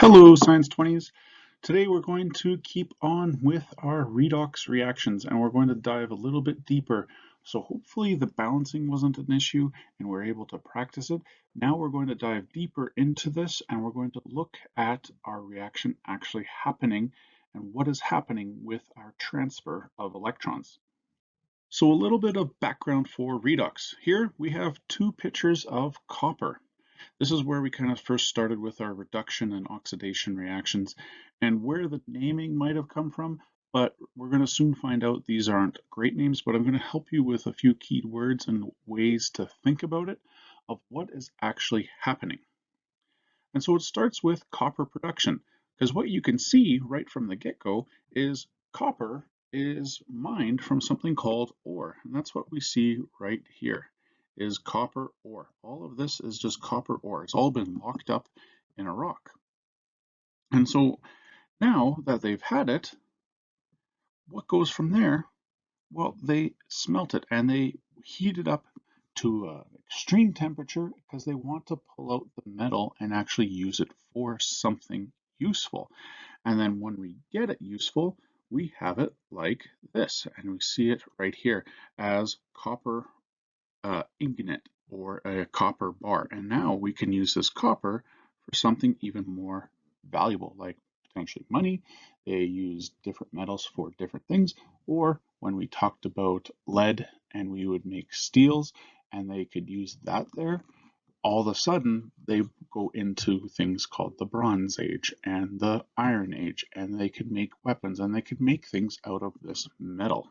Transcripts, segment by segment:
Hello, Science 20s. Today we're going to keep on with our redox reactions and we're going to dive a little bit deeper. So hopefully the balancing wasn't an issue and we're able to practice it. Now we're going to dive deeper into this and we're going to look at our reaction actually happening and what is happening with our transfer of electrons. So a little bit of background for redox. Here we have two pictures of copper. This is where we kind of first started with our reduction and oxidation reactions and where the naming might have come from, but we're going to soon find out these aren't great names, but I'm going to help you with a few key words and ways to think about it of what is actually happening. And so it starts with copper production, because what you can see right from the get-go is copper is mined from something called ore, and that's what we see right here is copper ore. All of this is just copper ore. It's all been locked up in a rock. And so now that they've had it, what goes from there? Well, they smelt it and they heat it up to an extreme temperature because they want to pull out the metal and actually use it for something useful. And then when we get it useful, we have it like this, and we see it right here as copper ingot or a copper bar. And now we can use this copper for something even more valuable, like potentially money. They use different metals for different things. Or when we talked about lead and we would make steels and they could use that there, all of a sudden they go into things called the Bronze Age and the Iron Age, and they could make weapons and they could make things out of this metal.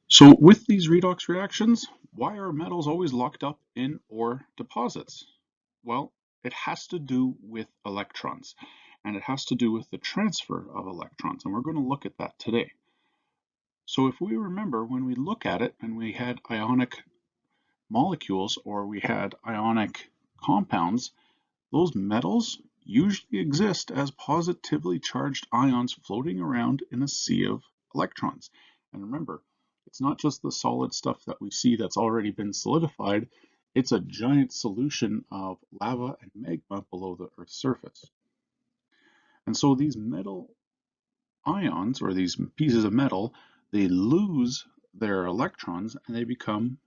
So with these redox reactions, why are metals always locked up in ore deposits? Well, it has to do with electrons, and it has to do with the transfer of electrons, and we're going to look at that today. So if we remember, when we look at it and we had ionic molecules or we had ionic compounds, those metals usually exist as positively charged ions floating around in a sea of electrons. And remember, it's not just the solid stuff that we see that's already been solidified, it's a giant solution of lava and magma below the Earth's surface. And so these metal ions, or these pieces of metal, they lose their electrons and they become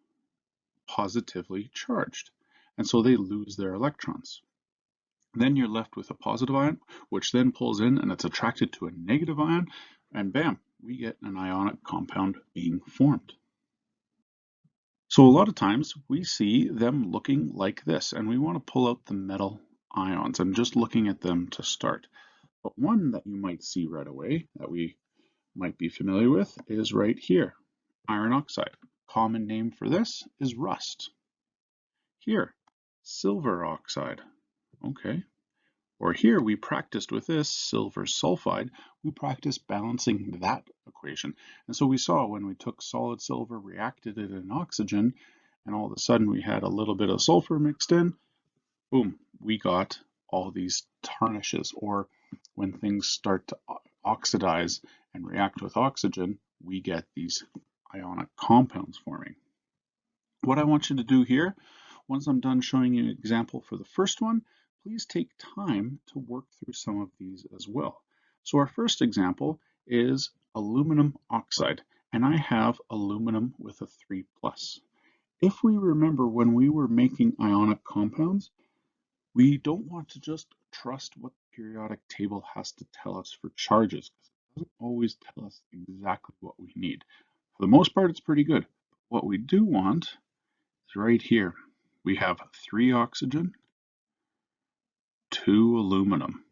positively charged. And so they lose their electrons. Then you're left with a positive ion, which then pulls in and it's attracted to a negative ion, and bam, we get an ionic compound being formed. So a lot of times we see them looking like this, and we want to pull out the metal ions. I'm just looking at them to start. But one that you might see right away that we might be familiar with is right here, iron oxide. Common name for this is rust. Here, silver oxide. Okay. Or here we practiced with this silver sulfide, we practiced balancing that equation. And so we saw when we took solid silver, reacted it in oxygen, and all of a sudden we had a little bit of sulfur mixed in, boom, we got all these tarnishes, or when things start to oxidize and react with oxygen, we get these ionic compounds forming. What I want you to do here, once I'm done showing you an example for the first one, please take time to work through some of these as well. So our first example is aluminum oxide, and I have aluminum with a 3+. If we remember when we were making ionic compounds, we don't want to just trust what the periodic table has to tell us for charges, because it doesn't always tell us exactly what we need. For the most part, it's pretty good. What we do want is right here. We have 3 oxygen, 2 aluminum.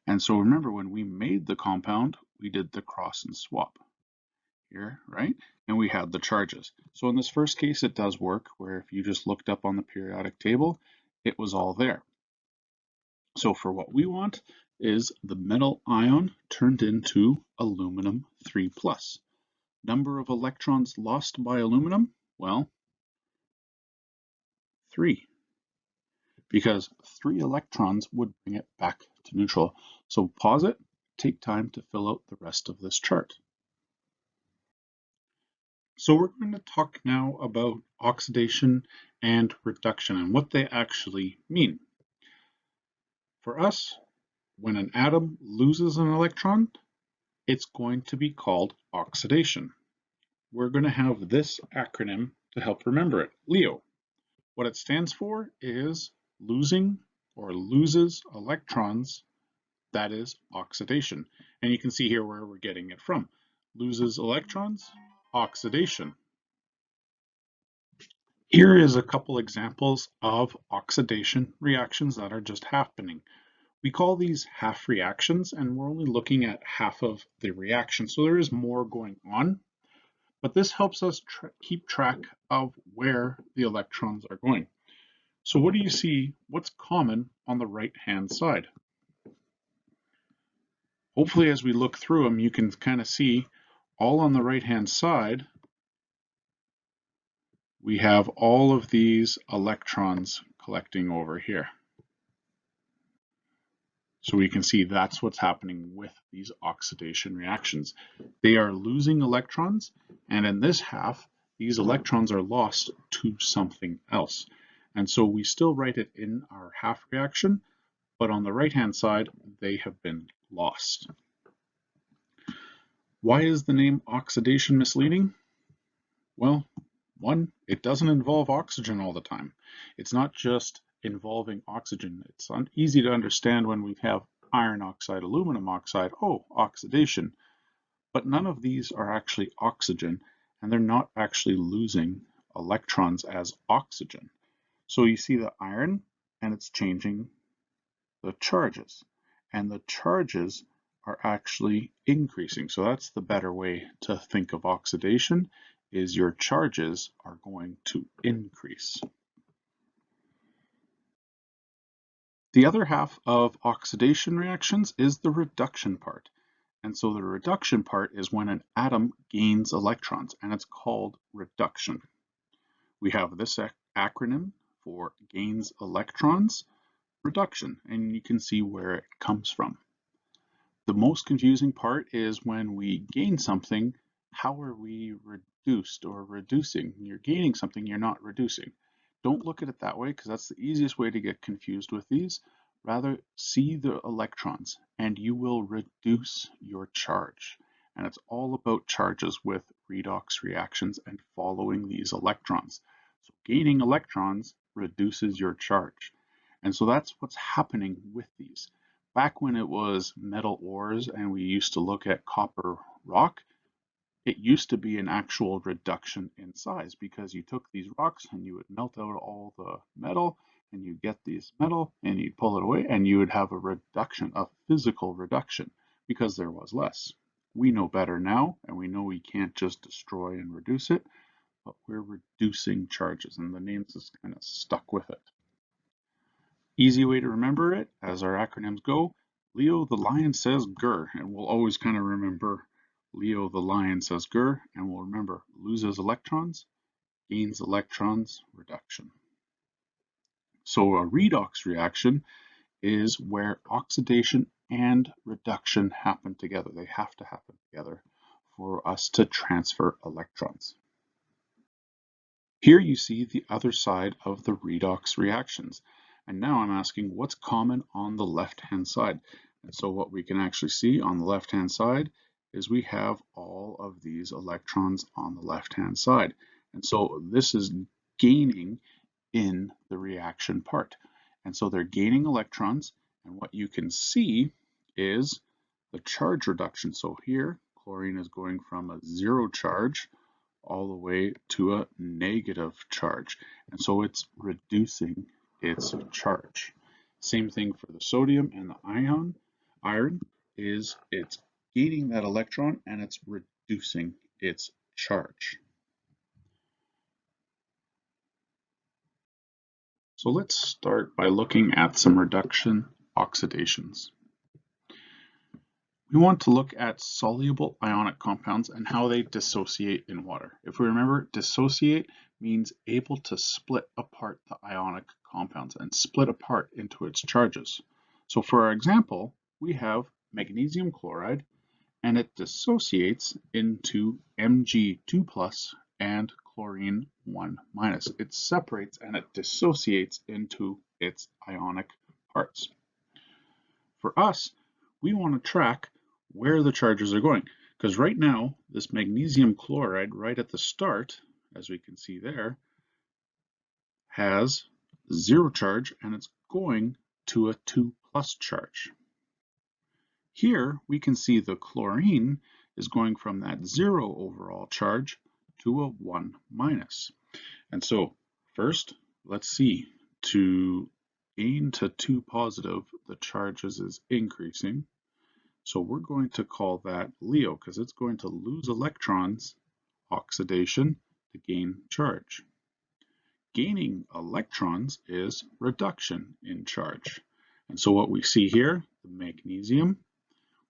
And so remember, when we made the compound, we did the cross and swap here, right? And we had the charges. So in this first case, it does work, where if you just looked up on the periodic table, it was all there. So for what we want is the metal ion turned into aluminum 3+. Number of electrons lost by aluminum? Well, 3. Because 3 electrons would bring it back to neutral. So pause it, take time to fill out the rest of this chart. So we're going to talk now about oxidation and reduction and what they actually mean. For us, when an atom loses an electron, it's going to be called oxidation. We're going to have this acronym to help remember it, LEO. What it stands for is losing or loses electrons, that is oxidation. And you can see here where we're getting it from. Loses electrons, oxidation. Here is a couple examples of oxidation reactions that are just happening. We call these half reactions, and we're only looking at half of the reaction, so there is more going on, but this helps us keep track of where the electrons are going. So what do you see? What's common on the right-hand side? Hopefully, as we look through them, you can kind of see all on the right-hand side, we have all of these electrons collecting over here. So we can see that's what's happening with these oxidation reactions. They are losing electrons, and in this half, these electrons are lost to something else. And so we still write it in our half reaction, but on the right-hand side, they have been lost. Why is the name oxidation misleading? Well, one, it doesn't involve oxygen all the time. It's not just involving oxygen. It's easy to understand when we have iron oxide, aluminum oxide, oh, oxidation. But none of these are actually oxygen, and they're not actually losing electrons as oxygen. So you see the iron, and it's changing the charges, and the charges are actually increasing. So that's the better way to think of oxidation, is your charges are going to increase. The other half of oxidation reactions is the reduction part. And so the reduction part is when an atom gains electrons, and it's called reduction. We have this acronym for gains electrons, reduction, and you can see where it comes from. The most confusing part is when we gain something, how are we reduced or reducing? You're gaining something, you're not reducing. Don't look at it that way, because that's the easiest way to get confused with these. Rather, see the electrons and you will reduce your charge. And it's all about charges with redox reactions and following these electrons. So gaining electrons reduces your charge. And so that's what's happening with these. Back when it was metal ores and we used to look at copper rock, it used to be an actual reduction in size, because you took these rocks and you would melt out all the metal and you get this metal and you'd pull it away and you would have a reduction, a physical reduction, because there was less. We know better now, and we know we can't just destroy and reduce it, but we're reducing charges, and the name's just kind of stuck with it. Easy way to remember it, as our acronyms go, Leo the lion says grr, and we'll always kind of remember Leo the lion says grr, and we'll remember loses electrons, gains electrons, reduction. So a redox reaction is where oxidation and reduction happen together. They have to happen together for us to transfer electrons. Here you see the other side of the redox reactions. And now I'm asking what's common on the left-hand side. And so what we can actually see on the left-hand side is we have all of these electrons on the left-hand side. And so this is gaining in the reaction part. And so they're gaining electrons, and what you can see is the charge reduction. So here, chlorine is going from a 0 charge all the way to a negative charge. And so it's reducing its charge. Same thing for the sodium and the iron is it's gaining that electron and it's reducing its charge. So let's start by looking at some reduction oxidations. We want to look at soluble ionic compounds and how they dissociate in water. If we remember, dissociate means able to split apart the ionic compounds and split apart into its charges. So for our example, we have magnesium chloride, and it dissociates into Mg2+ and chlorine 1-. It separates and it dissociates into its ionic parts. for us, we want to track where the charges are going. Because right now, this magnesium chloride right at the start, as we can see there, has 0 charge and it's going to a 2+ charge. Here we can see the chlorine is going from that 0 overall charge to a 1-. And so first, let's see, to gain to 2 positive, the charges is increasing. So we're going to call that Leo because it's going to lose electrons, oxidation, to gain charge. Gaining electrons is reduction in charge. And so what we see here, the magnesium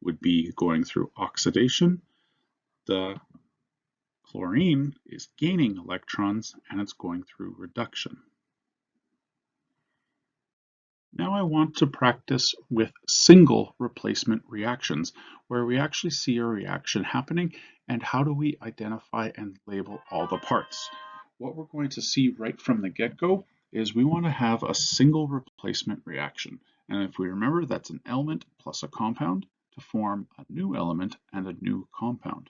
would be going through oxidation. The chlorine is gaining electrons and it's going through reduction. Now I want to practice with single replacement reactions, where we actually see a reaction happening and how do we identify and label all the parts. What we're going to see right from the get-go is we want to have a single replacement reaction. And if we remember, that's an element plus a compound to form a new element and a new compound.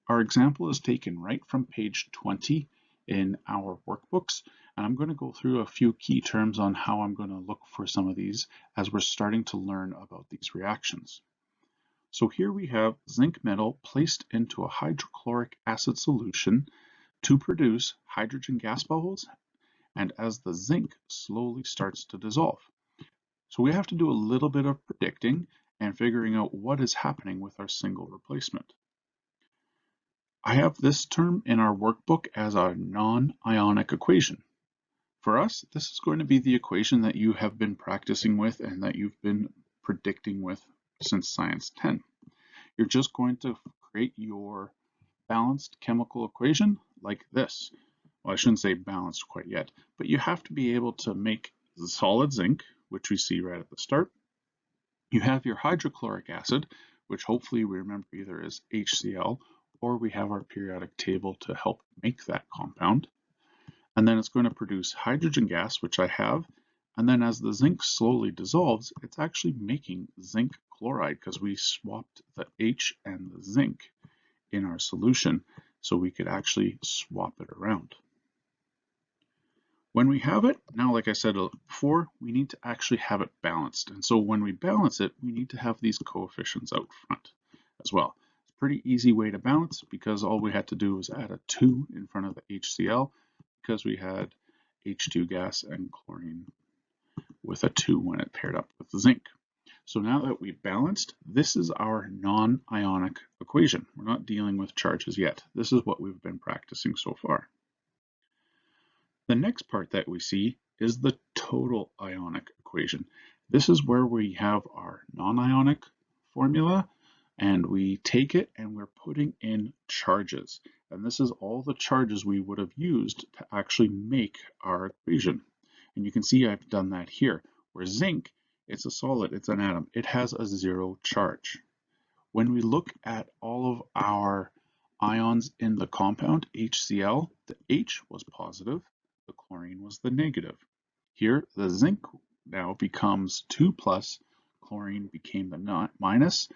Our example is taken right from page 20 in our workbooks, and I'm going to go through a few key terms on how I'm going to look for some of these as we're starting to learn about these reactions. So here we have zinc metal placed into a hydrochloric acid solution to produce hydrogen gas bubbles, and as the zinc slowly starts to dissolve. So we have to do a little bit of predicting and figuring out what is happening with our single replacement. I have this term in our workbook as a non-ionic equation. For us, this is going to be the equation that you have been practicing with and that you've been predicting with since Science 10. You're just going to create your balanced chemical equation like this. Well, I shouldn't say balanced quite yet, but you have to be able to make the solid zinc, which we see right at the start. You have your hydrochloric acid, which hopefully we remember either as HCl, or we have our periodic table to help make that compound. And then it's going to produce hydrogen gas, which I have. And then as the zinc slowly dissolves, it's actually making zinc chloride because we swapped the H and the zinc in our solution, so we could actually swap it around. When we have it, now like I said before, we need to actually have it balanced. And so when we balance it, we need to have these coefficients out front as well. It's a pretty easy way to balance because all we had to do was add a 2 in front of the HCl because we had H2 gas and chlorine with a 2 when it paired up with the zinc. So now that we've balanced, this is our non-ionic equation. We're not dealing with charges yet. This is what we've been practicing so far. The next part that we see is the total ionic equation. This is where we have our non-ionic formula and we take it and we're putting in charges. And this is all the charges we would have used to actually make our equation. And you can see I've done that here, where zinc, it's a solid, it's an atom, it has a 0 charge. When we look at all of our ions in the compound HCl, the H was positive, the chlorine was the negative. Here, the zinc now becomes 2+, chlorine became the minus,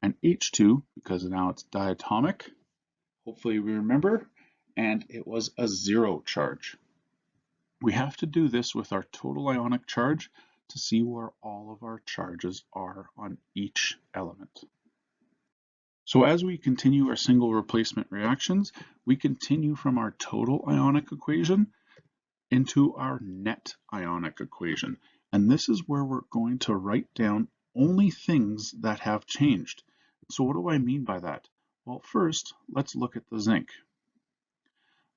and H2, because now it's diatomic, hopefully we remember, and it was a 0 charge. We have to do this with our total ionic charge to see where all of our charges are on each element. So as we continue our single replacement reactions, we continue from our total ionic equation into our net ionic equation. And this is where we're going to write down only things that have changed. So what do I mean by that? Well, first, let's look at the zinc.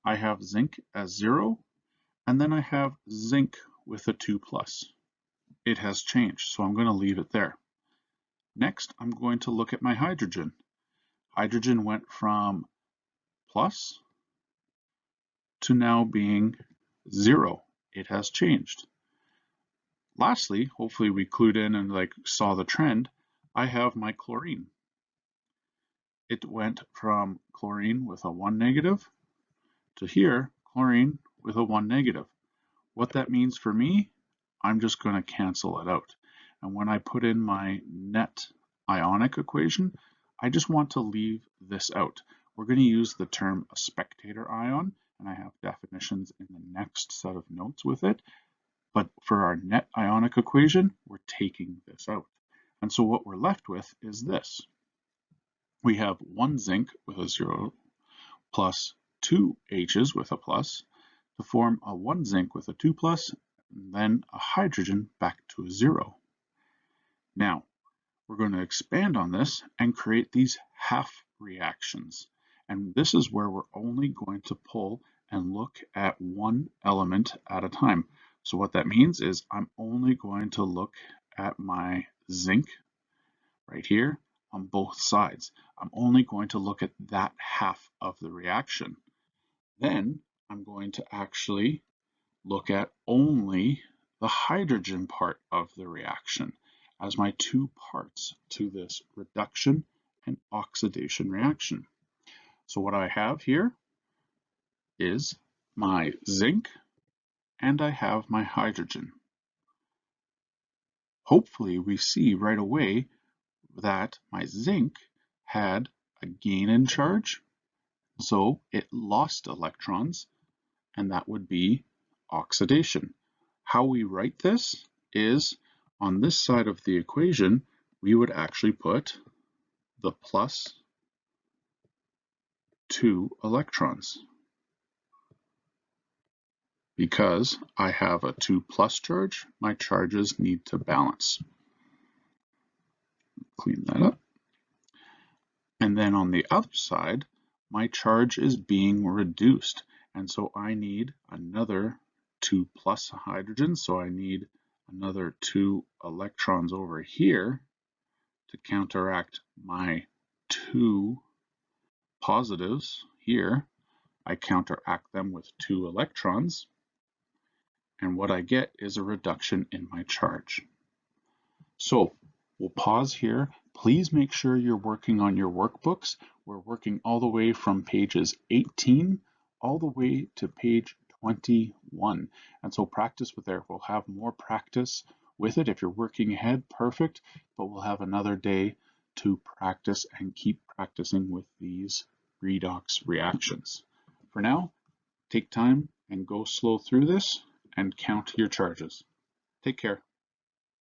I have zinc as 0, and then I have zinc with a 2+. It has changed, so I'm going to leave it there. Next, I'm going to look at my hydrogen. Hydrogen went from plus to now being 0. It has changed. Lastly, hopefully we clued in and saw the trend, I have my chlorine. It went from chlorine with a 1 negative to here, chlorine with a 1 negative. What that means for me, I'm just going to cancel it out. And when I put in my net ionic equation, I just want to leave this out. We're going to use the term a spectator ion, and I have definitions in the next set of notes with it. But for our net ionic equation, we're taking this out. And so what we're left with is this. We have one zinc with a 0 plus two H's with a plus to form a one zinc with a 2 plus, and then a hydrogen back to a 0. Now, we're going to expand on this and create these half reactions. And this is where we're only going to pull and look at one element at a time. So what that means is I'm only going to look at my zinc right here on both sides. I'm only going to look at that half of the reaction. Then I'm going to actually look at only the hydrogen part of the reaction as my two parts to this reduction and oxidation reaction. So what I have here is my zinc and I have my hydrogen. Hopefully we see right away that my zinc had a gain in charge, so it lost electrons, and that would be oxidation. How we write this is on this side of the equation, we would actually put the plus 2 electrons. Because I have a 2 plus charge, my charges need to balance. Clean that up. And then on the other side, my charge is being reduced. And so I need another 2 plus hydrogen. So I need another 2 electrons over here to counteract my 2 positives here. I counteract them with 2 electrons. And what I get is a reduction in my charge. So we'll pause here. Please make sure you're working on your workbooks. We're working all the way from pages 18 all the way to page 21. And so practice with there. We'll have more practice with it. If you're working ahead, perfect, but we'll have another day to practice and keep practicing with these redox reactions. For now, take time and go slow through this and count your charges. Take care.